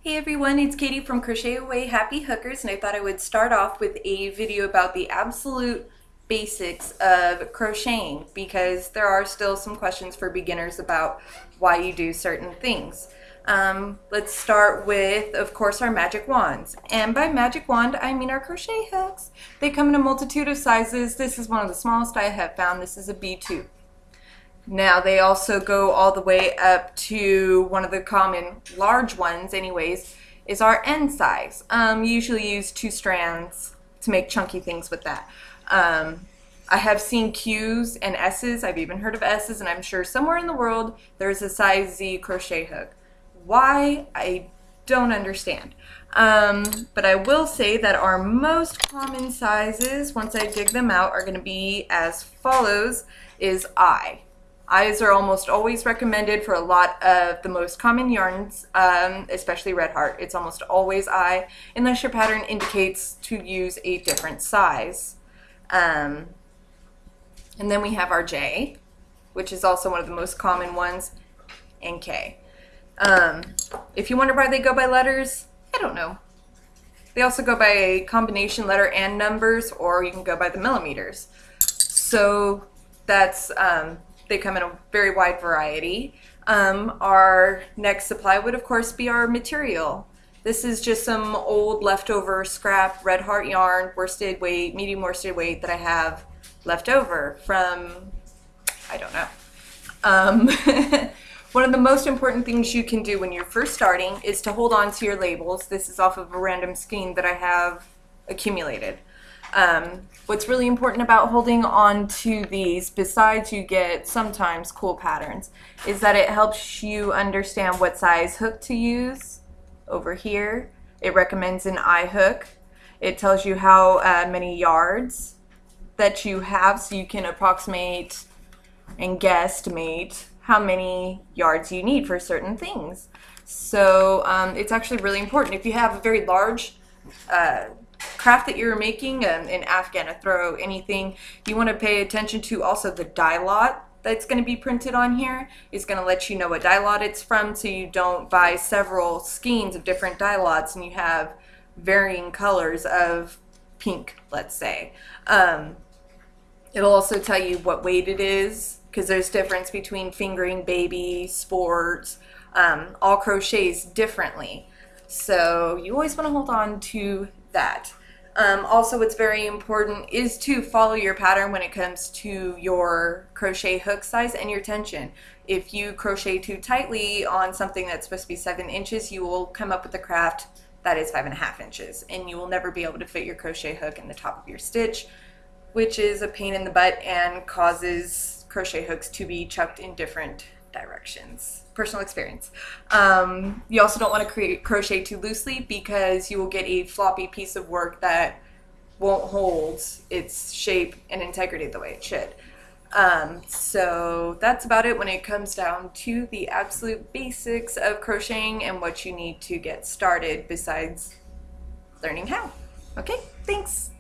Hey everyone, it's Katie from Crochet Away Happy Hookers, and I thought I would start off with a video about the absolute basics of crocheting because there are still some questions for beginners about why you do certain things. Let's start with, of course, our magic wands. And by magic wand, I mean our crochet hooks. They come in a multitude of sizes. This is one of the smallest I have found. This is a B2. Now they also go all the way up to one of the common large ones anyways, is our N size. Usually use 2 strands to make chunky things with that. I have seen Q's and S's, I've even heard of S's, and I'm sure somewhere in the world there's a size Z crochet hook. Why? I don't understand. But I will say that our most common sizes, once I dig them out, are going to be as follows, is I. Eyes are almost always recommended for a lot of the most common yarns, especially Red Heart. It's almost always eye, unless your pattern indicates to use a different size. And then we have our J, which is also one of the most common ones, and K. If you wonder why they go by letters, I don't know. They also go by a combination letter and numbers, or you can go by the millimeters. So that's... they come in a very wide variety. Our next supply would of course be our material. This is just some old leftover scrap Red Heart yarn, worsted weight, medium worsted weight that I have left over from, I don't know. One of the most important things you can do when you're first starting is to hold on to your labels. This is off of a random skein that I have accumulated. What's really important about holding on to these, besides you get sometimes cool patterns, is that it helps you understand what size hook to use. Over here, it recommends an I hook. It tells you how many yards that you have, so you can approximate and guesstimate how many yards you need for certain things. So it's actually really important. If you have a very large craft that you're making, an afghan, a throw, anything, you want to pay attention to also the dye lot that's going to be printed on here. Is going to let you know what dye lot it's from, so you don't buy several skeins of different dye lots and you have varying colors of pink, let's say. It'll also tell you what weight it is, because there's difference between fingering, baby, sports, all crochets differently. So you always want to hold on to that. Also, what's very important is to follow your pattern when it comes to your crochet hook size and your tension. If you crochet too tightly on something that's supposed to be 7 inches, you will come up with a craft that is 5.5 inches, and you will never be able to fit your crochet hook in the top of your stitch, which is a pain in the butt and causes crochet hooks to be chucked in different directions. Personal experience. You also don't want to crochet too loosely, because you will get a floppy piece of work that won't hold its shape and integrity the way it should. So that's about it when it comes down to the absolute basics of crocheting and what you need to get started besides learning how. Okay, thanks.